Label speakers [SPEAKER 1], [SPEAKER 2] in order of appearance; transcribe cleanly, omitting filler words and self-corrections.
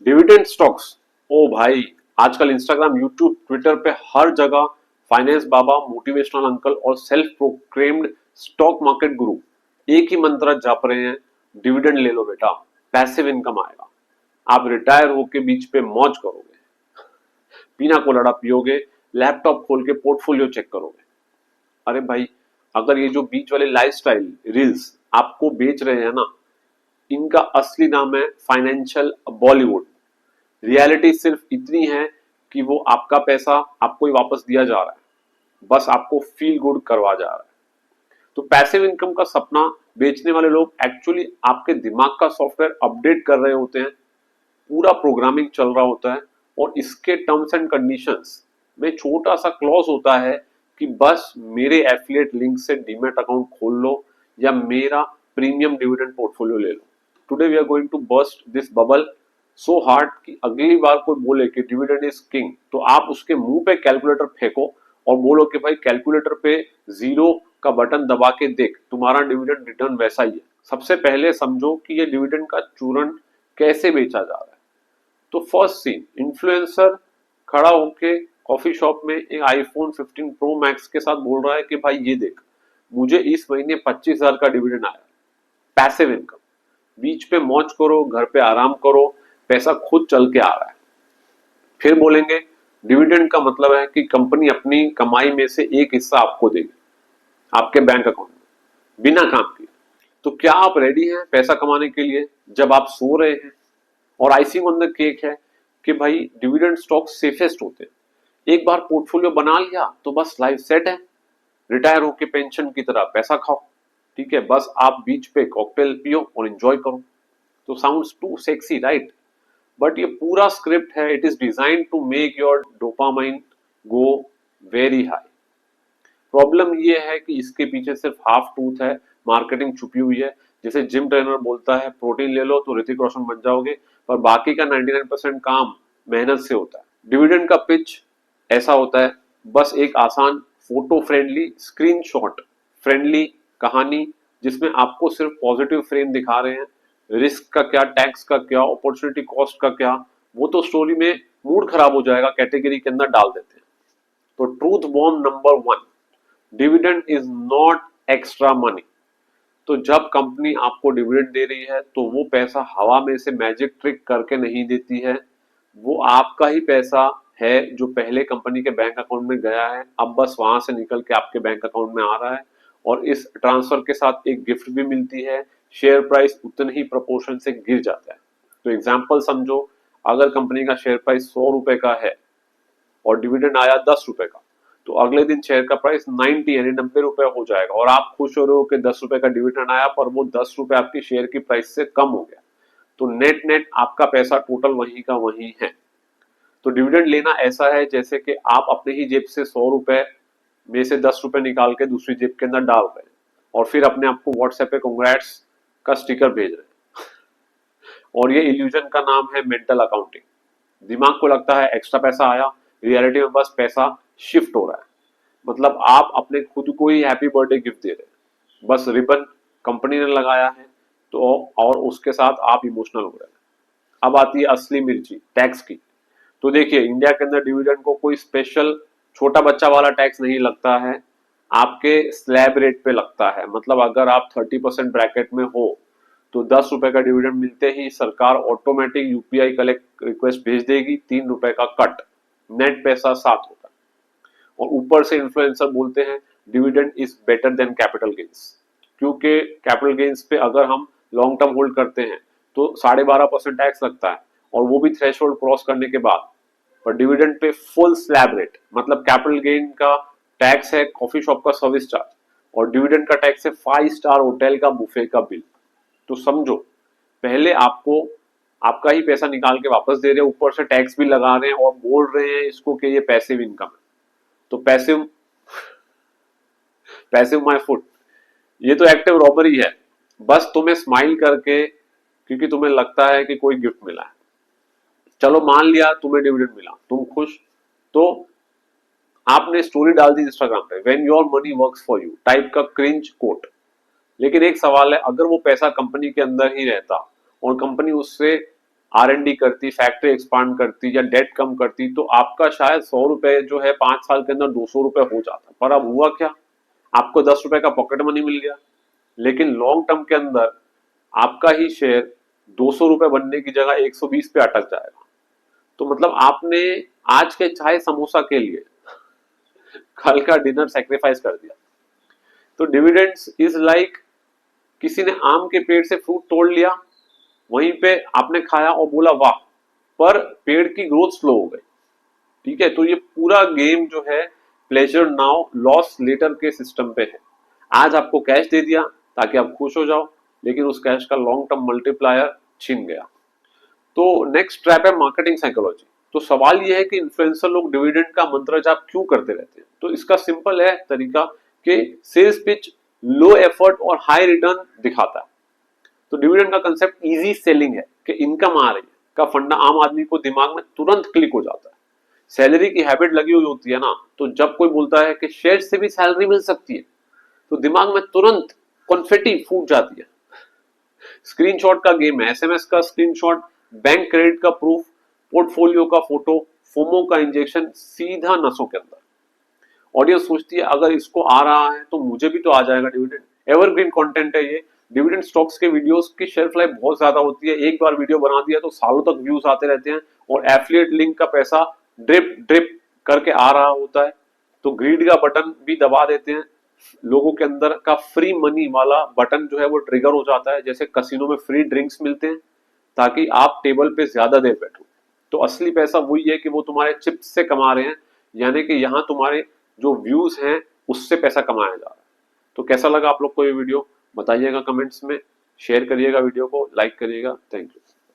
[SPEAKER 1] Dividend stocks, ओ भाई, आजकल Instagram, YouTube, Twitter पे हर जगह फाइनेंस बाबा, मोटिवेशनल अंकल और सेल्फ प्रोक्लेम्ड स्टॉक मार्केट गुरु एक ही मंत्र जप रहे हैं, डिविडेंड ले लो बेटा, पैसिव इनकम आएगा, आप रिटायर होके बीच पे मौज करोगे, पीना कोलाडा पियोगे, लैपटॉप खोल के पोर्टफोलियो चेक करोगे। अरे भाई, अगर ये जो बीच वाले लाइफस्टाइल रील्स आपको बेच रहे हैं ना, इनका असली नाम है फाइनेंशियल बॉलीवुड। रियलिटी सिर्फ इतनी है कि वो आपका पैसा आपको ही वापस दिया जा रहा है, बस आपको फील गुड करवा जा रहा है। तो पैसिव इनकम का सपना बेचने वाले लोग एक्चुअली आपके दिमाग का सॉफ्टवेयर अपडेट कर रहे होते हैं, पूरा प्रोग्रामिंग चल रहा होता है, और इसके टर्म्स एंड कंडीशंस में छोटा सा क्लॉज होता है कि बस मेरे एफिलिएट लिंक से डीमैट अकाउंट खोल लो या मेरा प्रीमियम डिविडेंड पोर्टफोलियो ले लो। Today we are going to bust this bubble so hard कि अगली बार कोई बोले कि डिविडेंड इज किंग, तो आप उसके मुंह पे कैलकुलेटर फेंको और बोलो कि भाई कैलकुलेटर पे जीरो का बटन दबा के देख, तुम्हारा डिविडेंड रिटर्न वैसा ही है। सबसे पहले समझो कि ये डिविडेंड का चूर्ण कैसे बेचा जा रहा है। तो फर्स्ट सीन, इन्फ्लुएंसर खड़ा होके कॉफी शॉप में एक आईफोन 15 प्रो मैक्स के साथ बोल रहा है कि भाई ये देख, मुझे इस महीने 25,000 का डिविडेंड आया। पैसिव इनकम, बीच पे मौज करो, घर पे आराम करो, पैसा खुद चल के आ रहा है। फिर बोलेंगे डिविडेंड का मतलब है कि कंपनी अपनी कमाई में से एक हिस्सा आपको देगी, आपके बैंक अकाउंट में, बिना काम किए। तो क्या आप रेडी हैं पैसा कमाने के लिए जब आप सो रहे हैं? और आइसिंग ऑन द केक है कि भाई डिविडेंड स्टॉक सेफेस्ट होते हैं। एक बार पोर्टफोलियो बना लिया तो बस लाइफ सेट है, रिटायर होके पेंशन की तरह पैसा खाओ, ठीक है, बस आप बीच पे कॉकटेल पियो और एंजॉय करो। तो sounds too sexy, right? But ये पूरा स्क्रिप्ट है, it is design to make your dopamine go very high. Problem ये है कि इसके पीछे सिर्फ हाफ ट्रूथ है, मार्केटिंग छुपी हुई है। जैसे जिम ट्रेनर बोलता है प्रोटीन ले लो तो ऋतिक रोशन बन जाओगे, पर बाकी का 99% काम मेहनत से होता है। डिविडेंड का पिच ऐसा होता है, बस एक आसान फोटो फ्रेंडली, स्क्रीनशॉट फ्रेंडली कहानी जिसमें आपको सिर्फ पॉजिटिव फ्रेम दिखा रहे हैं, रिस्क का क्या, टैक्स का क्या, अपॉर्चुनिटी कॉस्ट का क्या, वो तो स्टोरी में मूड खराब हो जाएगा, कैटेगरी के अंदर डाल देते हैं। तो truth bomb number 1, dividend is not extra money. तो जब कंपनी आपको डिविडेंड दे रही है तो वो पैसा हवा में से मैजिक ट्रिक करके नहीं देती है, वो आपका ही पैसा है जो पहले कंपनी के बैंक अकाउंट में गया है, अब बस वहां से निकल के आपके बैंक अकाउंट में आ रहा है, और इस ट्रांसफर के साथ एक गिफ्ट भी मिलती है, शेयर प्राइस उतने ही प्रोपोर्शन से गिर जाता है। तो एग्जाम्पल समझो, अगर कंपनी का शेयर प्राइस 100 रुपए का है और डिविडेंड आया 10 रुपए का, तो अगले दिन शेयर का प्राइस 90 यानी 90 रुपए हो जाएगा, और आप खुश हो रहे हो कि 10 रुपए का डिविडेंड आया, पर वो 10 रुपए आपकी शेयर की प्राइस से कम हो गया। तो नेट नेट आपका पैसा टोटल वही का वही है। तो डिविडेंड लेना ऐसा है जैसे कि आप अपने ही जेब से 100 रुपए में से 10 रुपए निकाल के दूसरी जेब के अंदर डाल रहे हैं, और फिर अपने आपको व्हाट्सएप पे कांग्रेट्स का स्टिकर भेज रहे हैं। और ये इल्यूजन का नाम है मेंटल अकाउंटिंग। दिमाग को लगता है एक्स्ट्रा पैसा आया, रियलिटी में बस पैसा शिफ्ट हो रहा है। मतलब आप अपने खुद को ही हैप्पी बर्थडे गिफ्ट दे रहे हैं, बस रिबन कंपनी ने लगाया है, तो और उसके साथ आप इमोशनल हो रहे हैं। अब आती है असली मिर्ची, टैक्स की। तो देखिए, इंडिया के अंदर डिविडेंड को कोई स्पेशल छोटा बच्चा वाला टैक्स नहीं लगता है, आपके स्लैब रेट पे लगता है। मतलब अगर आप 30% ब्रैकेट में हो तो 10 रुपए का डिविडेंड मिलते ही सरकार ऑटोमेटिक यूपीआई कलेक्ट रिक्वेस्ट भेज देगी, 3 रुपए का कट, नेट पैसा 7 होगा। और ऊपर से इन्फ्लुएंसर बोलते हैं dividend is better than capital gains, क्योंकि कैपिटल गेन्स पे अगर हम लॉन्ग टर्म होल्ड करते हैं तो 12.5% टैक्स लगता है, और वो भी थ्रेश होल्ड क्रॉस करने के बाद। पर dividend pay full slab rate, मतलब कैपिटल गेन का टैक्स है कॉफी शॉप का सर्विस चार्ज, और डिविडेंड का टैक्स है 5 स्टार होटल का बुफे का बिल। तो समझो, पहले आपको आपका ही पैसा निकाल के वापस दे रहे हैं, ऊपर से टैक्स भी लगा रहे हैं और बोल रहे हैं इसको कि ये पैसिव इनकम है। तो पैसिव पैसिव माय फुट, ये तो एक्टिव रॉबरी है, बस तुम्हें स्माइल करके, क्योंकि तुम्हें लगता है कि कोई गिफ्ट मिला है। चलो मान लिया तुम्हें डिविडेंड मिला, तुम खुश, तो आपने स्टोरी डाल दी इंस्टाग्राम पे, when your money works for you type का क्रिंज कोट। लेकिन एक सवाल है, अगर वो पैसा कंपनी के अंदर ही रहता और कंपनी उससे R&D करती, फैक्ट्री एक्सपांड करती या डेट कम करती, तो आपका शायद 100 रुपए जो है 5 साल के अंदर 200 रुपए हो जाता। पर अब हुआ क्या, आपको 10 रुपए का पॉकेट मनी मिल गया, लेकिन लॉन्ग टर्म के अंदर आपका ही शेयर 200 रुपए बनने की जगह 120 पे अटक जाएगा। तो मतलब आपने आज के चाय समोसा के लिए कल का डिनर सेक्रीफाइस कर दिया। तो डिविडेंड्स इज लाइक किसी ने आम के पेड़ से फ्रूट तोड़ लिया, वहीं पे आपने खाया और बोला वाह, पर पेड़ की ग्रोथ स्लो हो गई। ठीक है, तो ये पूरा गेम जो है प्लेजर नाउ लॉस लेटर के सिस्टम पे है। आज आपको कैश दे दिया ताकि आप खुश हो जाओ, लेकिन उस कैश का लॉन्ग टर्म मल्टीप्लायर छिन गया। तो नेक्स्ट ट्रैप है मार्केटिंग साइकोलॉजी। तो सवाल यह है कि इन्फ्लुएंसर लोग डिविडेंड का मंत्र जाप क्यों करते रहते हैं। तो इसका सिंपल है तरीका कि सेल्स पिच लो एफर्ट और हाई रिटर्न दिखाता है। तो डिविडेंड का कंसेप्ट इजी सेलिंग है कि इनकम आ रही है का फंडा आम आदमी को दिमाग में तुरंत क्लिक हो जाता है। सैलरी की हैबिट लगी हुई होती है ना, तो जब कोई बोलता है कि शेयर से भी सैलरी मिल सकती है, तो दिमाग में तुरंत कॉन्फेटी फूट जाती है। स्क्रीनशॉट का गेम है, एसएमएस का स्क्रीनशॉट, बैंक क्रेडिट का प्रूफ, पोर्टफोलियो का फोटो, फोमो का इंजेक्शन सीधा नसों के अंदर। ऑडियंस सोचती है अगर इसको आ रहा है तो मुझे भी तो आ जाएगा डिविडेंड। एवरग्रीन कंटेंट है ये। डिविडेंड स्टॉक्स के वीडियोस की शेल्फ लाइफ बहुत ज्यादा होती है, एक बार वीडियो बना दिया तो सालों तक व्यूज आते रहते हैं, और एफिलिएट लिंक का पैसा ड्रिप ड्रिप करके आ रहा होता है। तो ग्रीड का बटन भी दबा देते हैं, लोगों के अंदर का फ्री मनी वाला बटन जो है वो ट्रिगर हो जाता है, जैसे कसिनो में फ्री ड्रिंक्स मिलते हैं ताकि आप टेबल पे ज्यादा देर बैठो। तो असली पैसा वही है कि वो तुम्हारे चिप्स से कमा रहे हैं, यानी कि यहाँ तुम्हारे जो व्यूज हैं उससे पैसा कमाया जा रहा है। तो कैसा लगा आप लोग को ये वीडियो, बताइएगा कमेंट्स में, शेयर करिएगा वीडियो को, लाइक करिएगा। Thank you.